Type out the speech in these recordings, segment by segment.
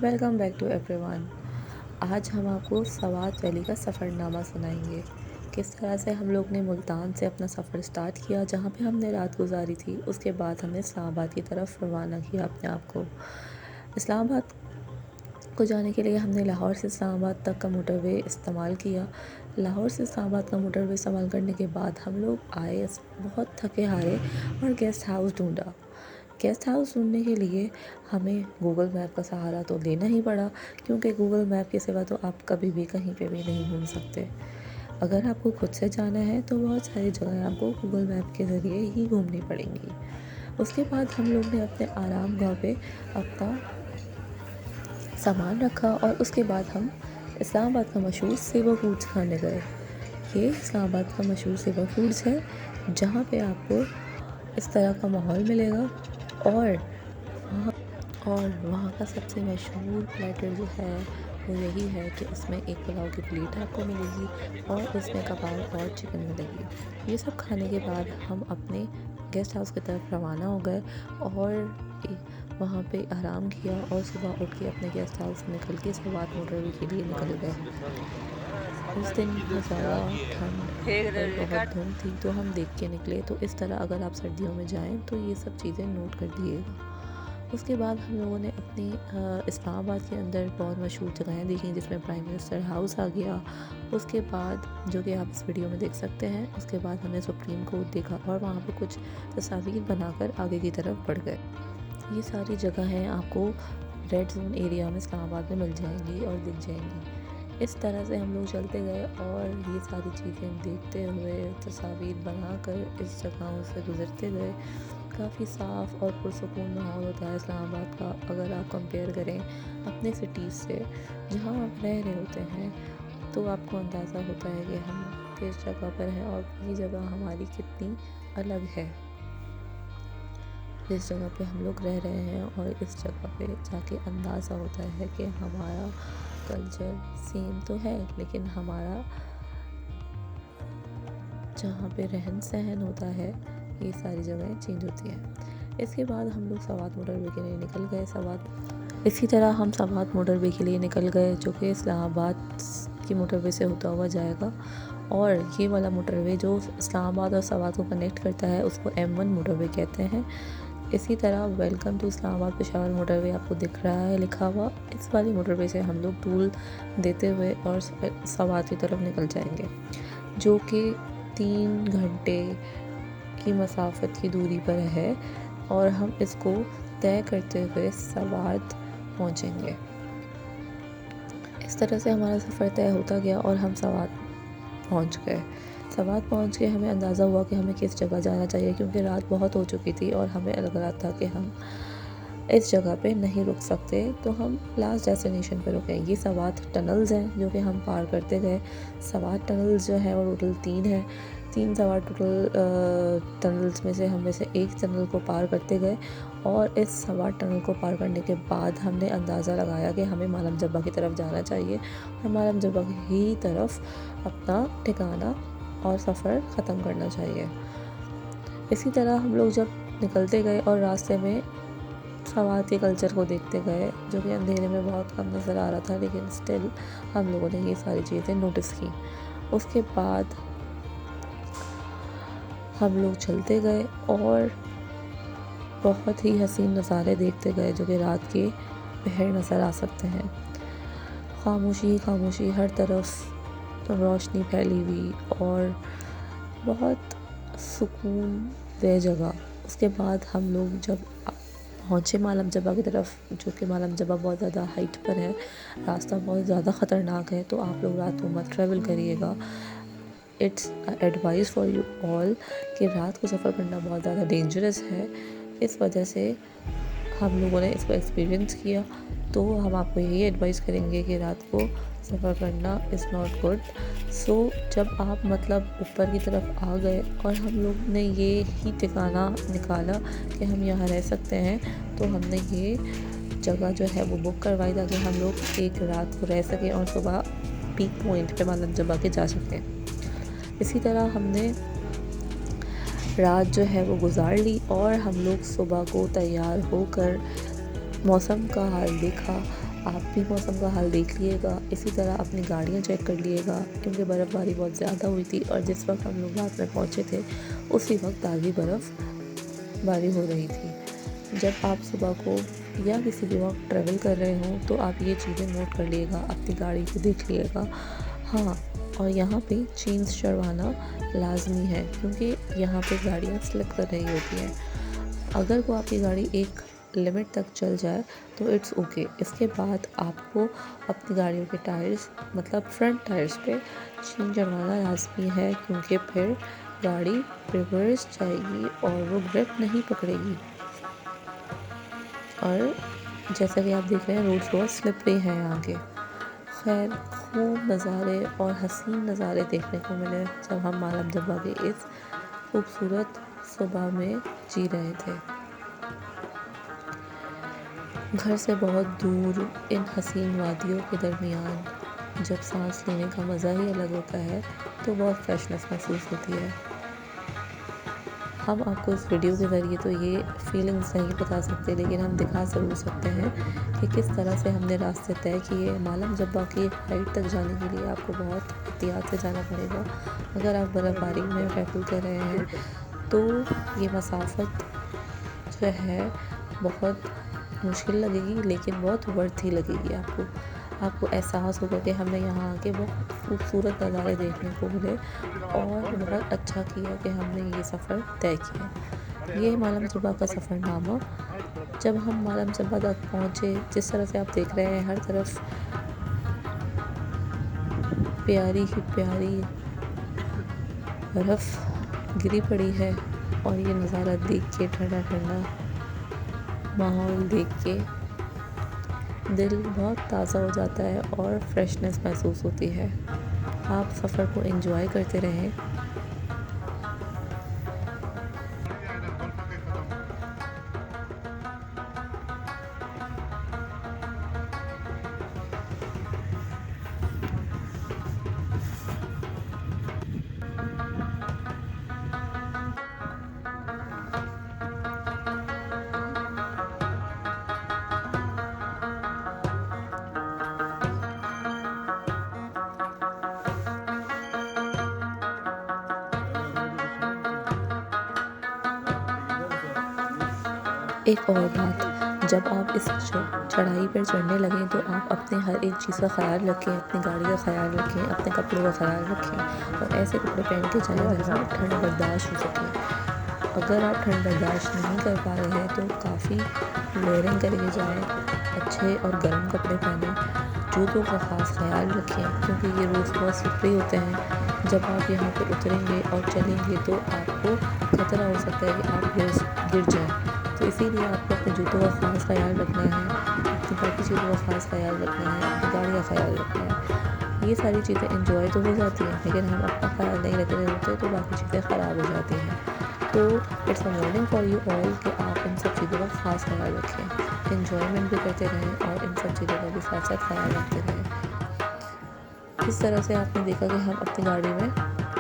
Welcome back to everyone. आज हम आपको सवात वैली का सफ़रनामा सुनाएंगे। किस तरह से हम लोग ने मुल्तान से अपना सफ़र स्टार्ट किया, जहाँ पे हमने रात गुजारी थी। उसके बाद हमने इस्लामाबाद की तरफ रवाना किया अपने आप को। इस्लामाबाद को जाने के लिए हमने लाहौर से इस्लामाबाद तक का मोटरवे इस्तेमाल किया। लाहौर से इस्लामाबाद का मोटरवे इस्तेमाल करने के बाद हम लोग आए बहुत थके हारे और गेस्ट हाउस ढूंढा। गेस्ट हाउस ढूंढने के लिए हमें गूगल मैप का सहारा तो लेना ही पड़ा, क्योंकि गूगल मैप के सिवा तो आप कभी भी कहीं पे भी नहीं घूम सकते। अगर आपको खुद से जाना है तो बहुत सारी जगह आपको गूगल मैप के ज़रिए ही घूमनी पड़ेंगी। उसके बाद हम लोग ने अपने आराम गाह पे अपना सामान रखा और उसके बाद हम इस्लामाबाद का मशहूर सेवा फूड्स खाने गए। ये इस्लामाबाद का मशहूर सेवा फूड्स है, जहाँ पे आपको इस तरह का माहौल मिलेगा और वहाँ का सबसे मशहूर प्लेटर जो है वो यही है कि उसमें एक पुलाव की प्लेट आपको मिलेगी और उसमें कबाब और चिकन मिलेगी। ये सब खाने के बाद हम अपने गेस्ट हाउस की तरफ रवाना हो गए और वहाँ पे आराम किया और सुबह उठ के अपने गेस्ट हाउस से निकल के सवात मोटरवे के लिए निकल गए। उस दिन बहुत ज़्यादा ठंड और बहुत धुंध थी, तो हम देख के निकले। तो इस तरह अगर आप सर्दियों में जाएं तो ये सब चीज़ें नोट कर दिएगा। उसके बाद हम लोगों ने अपनी इस्लामाबाद के अंदर बहुत मशहूर जगहें देखी, जिसमें प्राइम मिनिस्टर हाउस आ गया। उसके बाद जो कि आप इस वीडियो में देख सकते हैं, उसके बाद हमने सुप्रीम कोर्ट देखा और वहाँ पे कुछ तस्वीर बनाकर आगे की तरफ बढ़ गए। ये सारी जगहें आपको रेड जोन एरिया में इस्लामाबाद में मिल जाएंगी और दिख जाएंगी। इस तरह से हम लोग चलते गए और ये सारी चीज़ें देखते हुए तस्वीर बनाकर इस जगहों से गुज़रते गए। काफ़ी साफ़ और पुरसुकून माहौल होता है इस्लामाबाद का, अगर आप कंपेयर करें अपने सिटीज़ से जहाँ आप रह रहे होते हैं। तो आपको अंदाज़ा होता है कि हम किस जगह पर हैं और ये जगह हमारी कितनी अलग है, जिस जगह पे हम लोग रह रहे हैं। और इस जगह पे जाके अंदाज़ा होता है कि हमारा कल्चर सेम तो है, लेकिन हमारा जहाँ पे रहन सहन होता है ये सारी जगहें चेंज होती हैं। इसके बाद हम लोग सवात मोटरवे के लिए निकल गए। इसी तरह हम सवात मोटरवे के लिए निकल गए, जो कि इस्लामाबाद की मोटरवे से होता हुआ जाएगा। और ये वाला मोटरवे जो इस्लामाबाद और सवात को कनेक्ट करता है उसको M1 मोटरवे कहते हैं। इसी तरह welcome to Islamabad Peshawar motorway आपको दिख रहा है लिखा हुआ। इस वाली मोटरवे से हम लोग टूल देते हुए और सवात की तरफ निकल जाएंगे, जो कि 3 घंटे की मसाफत की दूरी पर है और हम इसको तय करते हुए सवात पहुंचेंगे। इस तरह से हमारा सफ़र तय होता गया और हम सवात पहुंच गए। सवात पहुंच के हमें अंदाज़ा हुआ कि हमें किस जगह जाना चाहिए, क्योंकि रात बहुत हो चुकी थी और हमें लग रहा था कि हम इस जगह पे नहीं रुक सकते। तो हम लास्ट डेस्टिनेशन पे रुके। ये सवात टनल्स हैं जो कि हम पार करते गए। सवात टनल्स जो है वो टोटल 3 हैं। 3 सवात टोटल टनल्स में से हम में से एक टनल को पार करते गए और इस सवात टनल को पार करने के बाद हमने अंदाज़ा लगाया कि हमें मालम जब्बा की तरफ जाना चाहिए और मालम जब्बा की तरफ अपना ठिकाना और सफ़र ख़त्म करना चाहिए। इसी तरह हम लोग जब निकलते गए और रास्ते में सवात के कल्चर को देखते गए, जो कि अंधेरे में बहुत कम नज़र आ रहा था, लेकिन स्टिल हम लोगों ने ये सारी चीज़ें नोटिस की। उसके बाद हम लोग चलते गए और बहुत ही हसीन नज़ारे देखते गए, जो कि रात के पहर नज़र आ सकते हैं। खामोशी खामोशी, हर तरफ रोशनी फैली हुई और बहुत सुकून दे जगह। उसके बाद हम लोग जब पहुँचे मालम जब्बा की तरफ, जो कि मालम जब्बा बहुत ज़्यादा हाइट पर है, रास्ता बहुत ज़्यादा ख़तरनाक है, तो आप लोग रात को मत ट्रैवल करिएगा। It's advice for you all कि रात को सफ़र करना बहुत ज़्यादा डेंजरस है। इस वजह से हम लोगों ने इसको एक्सपीरियंस किया, तो हम आपको यही एडवाइस करेंगे कि रात को सफ़र करना इज़ नॉट गुड। सो जब आप मतलब ऊपर की तरफ आ गए और हम लोग ने ये ही ठिकाना निकाला कि हम यहाँ रह सकते हैं, तो हमने ये जगह जो है वो बुक करवाई ताकि हम लोग एक रात को रह सकें और सुबह पीक पॉइंट पे मालम जब्बा के जा सकें। इसी तरह हमने रात जो है वो गुजार ली और हम लोग सुबह को तैयार होकर मौसम का हाल देखा आप भी मौसम का हाल देख लीजिएगा। इसी तरह अपनी गाड़ियाँ चेक कर लीजिएगा, क्योंकि बर्फ़बारी बहुत ज़्यादा हुई थी और जिस वक्त हम लोग रात में पहुँचे थे उसी वक्त आगे बर्फ़बारी हो रही थी। जब आप सुबह को या किसी भी वक्त ट्रैवल कर रहे हों तो आप ये चीज़ें नोट कर लीजिएगा, अपनी गाड़ी को देख लीजिएगा। हाँ, और यहाँ पे चेन्स चढ़वाना लाजमी है, क्योंकि यहाँ पे गाड़ियाँ स्लिप कर रही होती हैं। अगर वो आपकी गाड़ी एक लिमिट तक चल जाए तो इट्स ओके। इसके बाद आपको अपनी गाड़ियों के टायर्स, मतलब फ्रंट टायर्स पे चेन चढ़वाना लाजमी है, क्योंकि फिर गाड़ी रिवर्स जाएगी और वो ग्रिप नहीं पकड़ेगी। और जैसा कि आप देख रहे हैं रोड्स बहुत स्लिपरी हैं यहाँ के। खैर, खूब नज़ारे और हसीन नज़ारे देखने को मिले जब हम मालम जब्बा के इस खूबसूरत सुबह में जी रहे थे। घर से बहुत दूर इन हसीन वादियों के दरमियान जब सांस लेने का मज़ा ही अलग होता है तो बहुत फ्रेशनेस महसूस होती है। हम आपको इस वीडियो के ज़रिए तो ये फीलिंग्स नहीं बता सकते, लेकिन हम दिखा ज़रूर सकते हैं कि किस तरह से हमने रास्ते तय किए। मालम जब्बा की हाइट तक जाने के लिए आपको बहुत एहतियात से जाना पड़ेगा। अगर आप बर्फ़बारी में ट्रैवल कर रहे हैं तो ये मसाफ़त जो है बहुत मुश्किल लगेगी, लेकिन बहुत वर्थ ही लगेगी। आपको एहसास होगा कि हमें यहाँ आके बहुत खूबसूरत नज़ारे देखने को मिले और बहुत अच्छा किया कि हमने ये सफ़र तय किया। ये मालम जब्बा का सफ़रनामा। जब हम मालम जब्बा तक पहुँचे, जिस तरह से आप देख रहे हैं हर तरफ प्यारी ही प्यारी बर्फ़ गिरी पड़ी है और ये नज़ारा देख के, ठंडा ठंडा माहौल देख के दिल बहुत ताज़ा हो जाता है और फ्रेशनेस महसूस होती है। आप सफ़र को एंजॉय करते रहें। एक और बात, जब आप इस चढ़ाई पर चढ़ने लगें तो आप अपने हर एक चीज़ का ख्याल रखें, अपनी गाड़ी का ख्याल रखें, अपने कपड़ों का ख्याल रखें और ऐसे कपड़े पहन के जाएं जिसमें ठंड बर्दाश्त हो सके। अगर आप ठंड बर्दाश्त नहीं कर पा रहे हैं तो काफ़ी लेयरिंग करके जाएं, अच्छे और गर्म कपड़े पहनें। जूतों का ख़ास ख्याल रखें, क्योंकि ये रोज़ बहुत स्लिपरी होते हैं। जब आप यहाँ पे उतरेंगे और चलेंगे तो आपको खतरा हो सकता है कि आप गिर जाएं। तो इसीलिए आपको अपने जूतों का ख़ास ख्याल रखना है, अपनी बाकी चीज़ों का ख़ास ख्याल रखना है, अपनी गाड़ी का ख्याल रखना है। ये सारी चीज़ें एंजॉय तो हो जाती हैं, लेकिन हम अपना ख्याल नहीं रख रहे होते तो बाकी चीज़ें ख़राब हो जाती हैं। तो it's a warning for you all कि आप इन सब चीज़ों का ख़ास ख्याल रखें, एंजॉयमेंट भी करते रहें और इन सब चीज़ों का भी साथ साथ ख्याल रखते रहें। इस तरह से आपने देखा कि हम अपनी गाड़ी में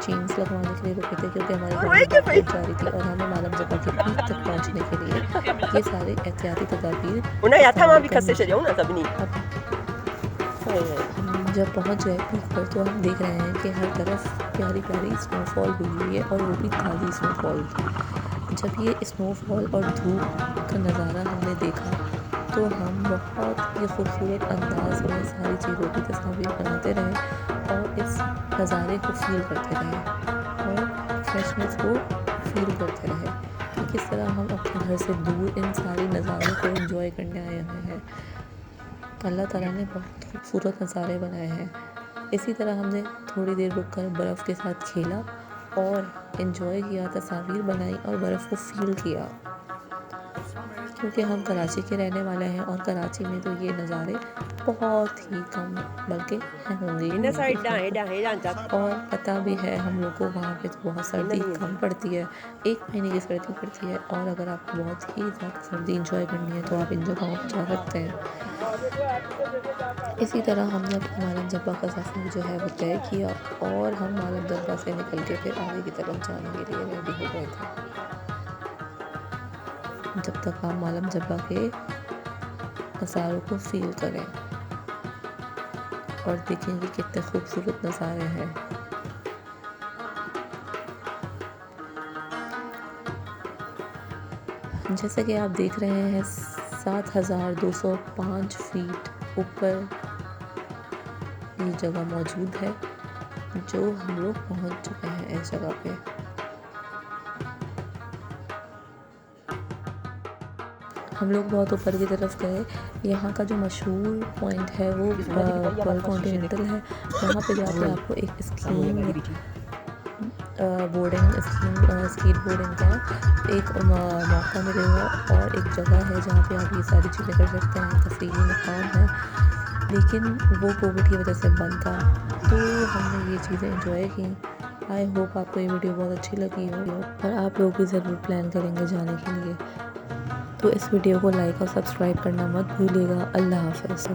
चेन्स लगवाने के लिए रुके थे, क्योंकि हमारी गाड़ी बहुत जा रही थी और हमें मालम जब्बा के पीक तक पहुंचने के लिए ये सारे एहतियाती तदाबीर हम जब पहुंच गए पीक पर तो हम देख रहे हैं कि हर तरफ प्यारी प्यारी स्नोफॉल हुई हुई है और वो भी काली स्नोफॉल। जब ये स्नोफॉल और धूप का नज़ारा हमने देखा तो हम बहुत ही खूबसूरत अंदाज में सारी चीज़ों की तस्वीर बनाते रहे और इस नज़ारे को फील करते रहे और फ्रेशनेस को फील करते रहे कि किस तरह हम अपने घर से दूर इन सारी नज़ारों को एंजॉय करने आए हुए हैं। अल्लाह ताला ने बहुत खूबसूरत नज़ारे बनाए हैं। इसी तरह हमने थोड़ी देर रुक कर बर्फ़ के साथ खेला और एंजॉय किया, तस्वीर बनाई और बर्फ़ को फील किया, क्योंकि हम कराची के रहने वाले हैं और कराची में तो ये नज़ारे बहुत ही कम बल्कि होंगे और पता भी है हम लोग को वहाँ पे तो बहुत सर्दी कम पड़ती है, 1 महीने की सर्दी पड़ती है। और अगर आपको बहुत ही ज़्यादा सर्दी इंजॉय करनी है तो आप इन जगहों पर जा सकते हैं। इसी तरह हमने अपना मालम जब्बा का सफ़र जो है वो तय किया और हम मालम जब्बा से निकल के फिर आगे की तरफ जाने के लिए रेडी हो गए थे। जब तक हम मालम जब्बा के नज़ारों को फील करें और देखेंगे कितने खूबसूरत नज़ारे हैं। जैसे कि आप देख रहे हैं 7,205 फीट ऊपर ये जगह मौजूद है, जो हम लोग पहुंच चुके हैं इस जगह पे। हम लोग बहुत ऊपर की तरफ गए। यहाँ का जो मशहूर पॉइंट है वो पर्ल कॉन्टिनेंटल है। यहाँ पे जाके आपको एक स्कीट बोर्डिंग का एक मौका मिलेगा और एक जगह है जहाँ पे आप ये सारी चीज़ें कर सकते हैं। तफरीही मकाम है, लेकिन वो कोविड की वजह से बंद था, तो हमने ये चीज़ें एंजॉय की। आई होप आपको ये वीडियो बहुत अच्छी लगी हो और आप लोग भी ज़रूर प्लान करेंगे जाने के लिए। तो इस वीडियो को लाइक और सब्सक्राइब करना मत भूलिएगा। अल्लाह हाफ़िज़।